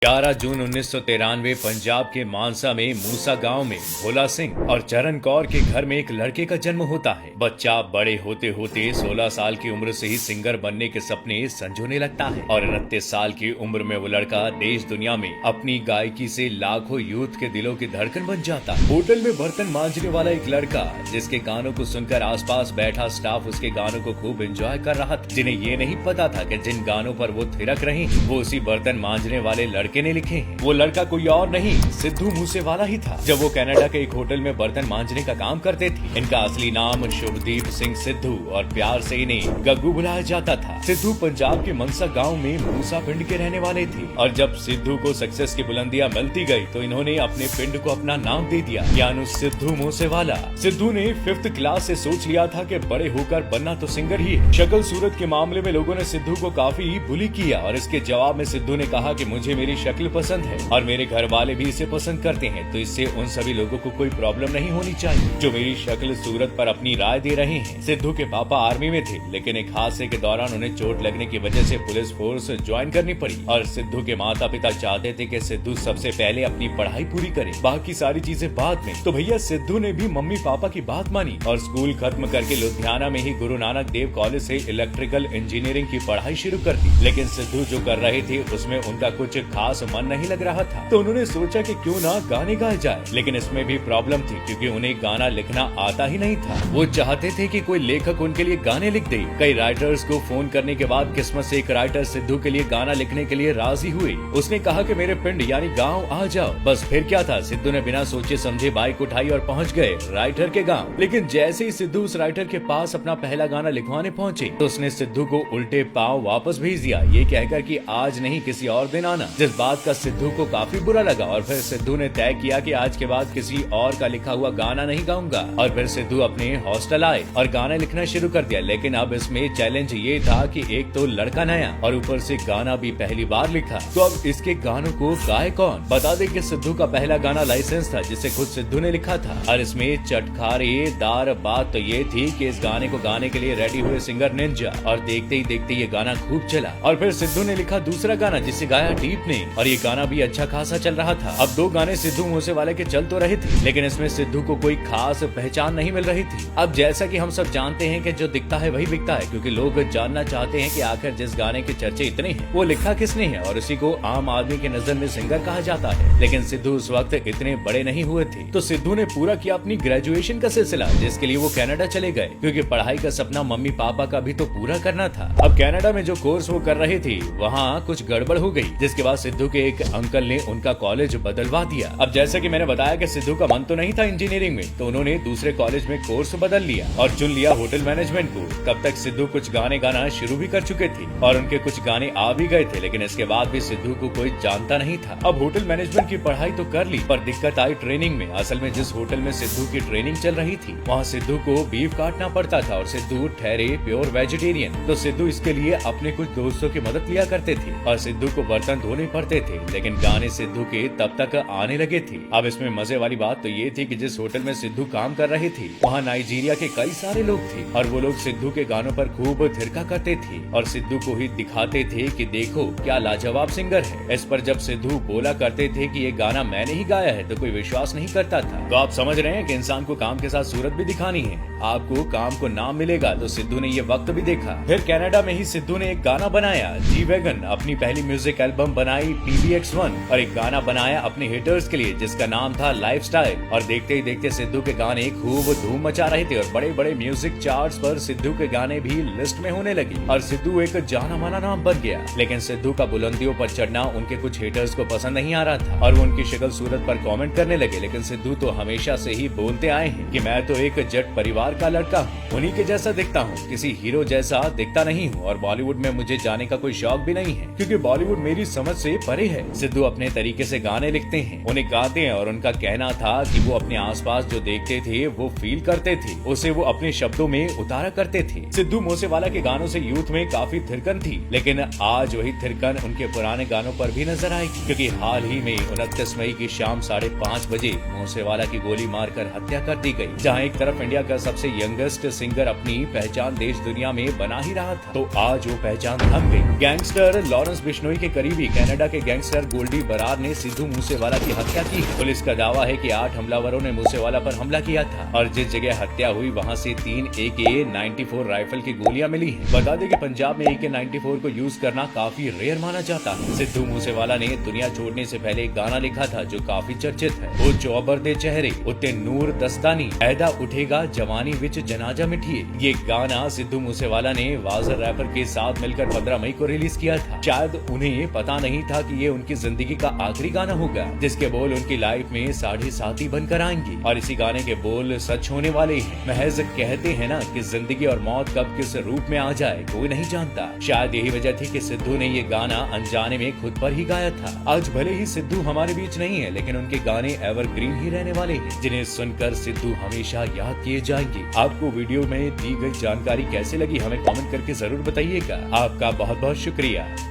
11 जून 1993 पंजाब के मानसा में मूसा गांव में भोला सिंह और चरण कौर के घर में एक लड़के का जन्म होता है। बच्चा बड़े होते होते 16 साल की उम्र से ही सिंगर बनने के सपने संजोने लगता है और 29 साल की उम्र में वो लड़का देश दुनिया में अपनी गायकी से लाखों यूथ के दिलों की धड़कन बन जाता है। होटल में बर्तन मांजने वाला एक लड़का जिसके गानों को सुनकर आसपास बैठा स्टाफ उसके गानों को खूब एंजॉय कर रहा था। जिन्हें ये नहीं पता था कि जिन गानों पर वो थिरक रहे हैं वो उसी बर्तन मांजने वाले लड़के ने लिखे हैं। वो लड़का कोई और नहीं सिद्धू मूसेवाला ही था। जब वो कनाडा के एक होटल में बर्तन मांजने का काम करते थे। इनका असली नाम शुभदीप सिंह सिद्धू और प्यार से इन्हें गग्गू बुलाया जाता था। सिद्धू पंजाब के मनसा गांव में मूसा पिंड के रहने वाले थे और जब सिद्धू को सक्सेस की बुलंदियां मिलती गई तो इन्होंने अपने पिंड को अपना नाम दे दिया यानी सिद्धू मूसेवाला। सिद्धू ने 5th क्लास से सोच लिया था कि बड़े होकर बनना तो सिंगर ही है। शक्ल सूरत के मामले में लोगों ने सिद्धू को काफी बुली किया और इसके जवाब में सिद्धू ने कहा कि मुझे मेरी शक्ल पसंद है और मेरे घर वाले भी इसे पसंद करते हैं, तो इससे उन सभी लोगों को कोई प्रॉब्लम नहीं होनी चाहिए जो मेरी शक्ल सूरत पर अपनी राय दे रहे हैं। सिद्धू के पापा आर्मी में थे लेकिन एक हादसे के दौरान उन्हें चोट लगने की वजह से पुलिस फोर्स ज्वाइन करनी पड़ी और सिद्धू के माता पिता चाहते थे कि सिद्धू सबसे पहले अपनी पढ़ाई पूरी करे, बाकी सारी चीजें बाद में। तो भैया सिद्धू ने भी मम्मी पापा की बात मानी और स्कूल खत्म करके लुधियाना में ही गुरु नानक देव कॉलेज से इलेक्ट्रिकल इंजीनियरिंग की पढ़ाई शुरू कर दी। लेकिन सिद्धू जो कर रहे थे उसमें उनका कुछ खास मन नहीं लग रहा था, तो उन्होंने सोचा कि क्यों ना गाने गाए जाए। लेकिन इसमें भी प्रॉब्लम थी क्योंकि उन्हें गाना लिखना आता ही नहीं था। वो चाहते थे कि कोई लेखक उनके लिए गाने लिख दे। कई राइटर्स को फोन करने के बाद किस्मत से एक राइटर सिद्धू के लिए गाना लिखने के लिए राजी हुए। उसने कहा कि मेरे पिंड यानी गांव आ जाओ। बस फिर क्या था, सिद्धू ने बिना सोचे समझे बाइक उठाई और पहुंच गए राइटर के गांव। लेकिन जैसे ही सिद्धू उस राइटर के पास अपना पहला गाना लिखवाने पहुंचे तो उसने सिद्धू को उल्टे पांव वापस भेज दिया, ये कहकर कि आज नहीं किसी और दिन आना। जिस बात का सिद्धू को काफी बुरा लगा और फिर सिद्धू ने तय किया कि आज के बाद किसी और का लिखा हुआ गाना नहीं गाऊंगा। और फिर सिद्धू अपने हॉस्टल आए और गाना लिखना शुरू कर दिया। लेकिन अब इसमें चैलेंज ये था कि एक तो लड़का नया और ऊपर से गाना भी पहली बार लिखा, तो अब इसके गानों को गाए कौन। बता दें कि सिद्धू का पहला गाना लाइसेंस था जिसे खुद सिद्धू ने लिखा था और इसमें चटखारेदार बात तो ये थी कि इस गाने को गाने के लिए रेडी हुए सिंगर निंजा और देखते ही देखते ये गाना खूब चला। और फिर सिद्धू ने लिखा दूसरा गाना जिसे गाया डीप ने और ये गाना भी अच्छा खासा चल रहा था। अब 2 गाने सिद्धू मूसेवाले के चल तो रहे थे लेकिन इसमें सिद्धू को कोई खास पहचान नहीं मिल रही थी। अब जैसा कि हम सब जानते हैं कि जो दिखता है वही बिकता है, क्योंकि लोग जानना चाहते हैं कि आखिर जिस गाने के चर्चे इतने हैं वो लिखा किसने है और उसी को आम आदमी की नजर में सिंगर कहा जाता है। लेकिन सिद्धू उस वक्त इतने बड़े नहीं हुए थे, तो सिद्धू ने पूरा किया अपनी ग्रेजुएशन का सिलसिला जिसके लिए वो कनाडा चले गए, क्योंकि पढ़ाई का सपना मम्मी पापा का भी तो पूरा करना था। अब कनाडा में जो कोर्स वो कर रहे थे वहाँ कुछ गड़बड़ हो गई, जिसके बाद सिद्धू के एक अंकल ने उनका कॉलेज बदलवा दिया। अब जैसा कि मैंने बताया कि सिद्धू का मन तो नहीं था इंजीनियरिंग में, तो उन्होंने दूसरे कॉलेज में कोर्स बदल लिया और चुन लिया होटल मैनेजमेंट को। तब तक सिद्धू कुछ गाने गाना शुरू भी कर चुके थे और उनके कुछ गाने आ भी गए थे, लेकिन इसके बाद भी सिद्धू को कोई जानता नहीं था। अब होटल मैनेजमेंट की पढ़ाई तो कर ली पर दिक्कत आई ट्रेनिंग में। असल में जिस होटल में सिद्धू की ट्रेनिंग चल रही थी वहाँ सिद्धू को बीफ काटना पड़ता था और सिद्धू ठहरे प्योर वेजिटेरियन, तो सिद्धू इसके लिए अपने कुछ दोस्तों की मदद लिया करते थे और सिद्धू को बर्तन धोने पड़ते थे। लेकिन गाने सिद्धू के तब तक आने लगे थे। अब इसमें मजे वाली बात तो ये थी कि जिस होटल में सिद्धू काम कर रहे थे वहाँ नाइजीरिया के कई सारे लोग थे और वो लोग सिद्धू के गानों पर खूब थिरका करते थे और सिद्धू को ही दिखाते थे कि देखो क्या लाजवाब सिंगर है। इस पर जब सिद्धू बोला करते थे कि ये गाना मैंने ही गाया है तो कोई विश्वास नहीं करता था। तो आप समझ रहे हैं कि इंसान को काम के साथ सूरत भी दिखानी है, आपको काम को नाम मिलेगा। तो सिद्धू ने ये वक्त भी देखा। फिर कनाडा में ही सिद्धू ने एक गाना बनाया जी वैगन, अपनी पहली म्यूजिक एल्बम बनाई PBX1 और एक गाना बनाया अपने हिटर्स के लिए जिसका नाम था लाइफस्टाइल। और देखते ही देखते सिद्धू के गाने खूब धूम मचा रहे थे और बड़े बड़े म्यूजिक चार्ट्स पर सिद्धू के गाने भी लिस्ट में होने लगे और सिद्धू एक जाना माना नाम बन गया। लेकिन सिद्धू का बुलंदियों पर चढ़ना उनके कुछ हिटर्स को पसंद नहीं आ रहा था और वो उनकी शक्ल सूरत पर कमेंट करने लगे। लेकिन सिद्धू तो हमेशा से ही बोलते आए हैं कि मैं तो एक जट परिवार का लड़का हूँ, उन्हीं के जैसा दिखता हूँ, किसी हीरो जैसा दिखता नहीं हूँ और बॉलीवुड में मुझे जाने का कोई शौक भी नहीं है क्योंकि बॉलीवुड मेरी समझ से परे है। सिद्धू अपने तरीके से गाने लिखते हैं, उन्हें गाते हैं और उनका कहना था कि वो अपने आसपास जो देखते थे वो फील करते थे, उसे वो अपने शब्दों में उतारा करते थे। सिद्धू मूसेवाला के गानों से यूथ में काफी थिरकन थी, लेकिन आज वही थिरकन उनके पुराने गानों पर भी नजर आएगी क्योंकि हाल ही में 29 मई की शाम 5:30 बजे मूसेवाला की गोली मारकर हत्या कर दी गई। जहां एक तरफ इंडिया का सबसे यंगेस्ट सिंगर अपनी पहचान देश दुनिया में बना ही रहा था, तो आज वो पहचान थम गई। गैंगस्टर लॉरेंस बिश्नोई के करीबी कनाडा के गैंगस्टर गोल्डी बरार ने सिद्धू मूसेवाला की हत्या की। पुलिस का दावा है कि 8 हमलावरों ने मूसेवाला पर हमला किया था और जिस जगह हत्या हुई वहां से 3 AK-94 राइफल की गोलियां मिली हैं। बता दें कि पंजाब में AK-94 को यूज करना काफी रेयर माना जाता है। सिद्धू मूसेवाला ने दुनिया छोड़ने से पहले एक गाना लिखा था जो काफी चर्चित है। वो चौबर दे चेहरे उत्ते नूर दस्तानी ऐदा उठेगा जवानी विच जनाजा मिठिए। ये गाना सिद्धू मूसेवाला ने वाज़र रैपर के साथ मिलकर 15 मई को रिलीज किया था। शायद उन्हें पता नहीं था कि ये उनकी जिंदगी का आखिरी गाना होगा जिसके बोल उनकी लाइफ में साढ़े साथी बनकर आएंगे और इसी गाने के बोल सच होने वाले हैं। महज कहते हैं ना कि जिंदगी और मौत कब किस रूप में आ जाए कोई नहीं जानता। शायद यही वजह थी कि सिद्धू ने ये गाना अनजाने में खुद पर ही गाया था। आज भले ही सिद्धू हमारे बीच नहीं है लेकिन उनके गाने एवरग्रीन ही रहने वाले हैं जिन्हें सुनकर सिद्धू हमेशा याद किए जाएंगे। आपको वीडियो में दी गई जानकारी कैसे लगी हमें कमेंट करके जरूर बताइएगा। आपका बहुत बहुत शुक्रिया।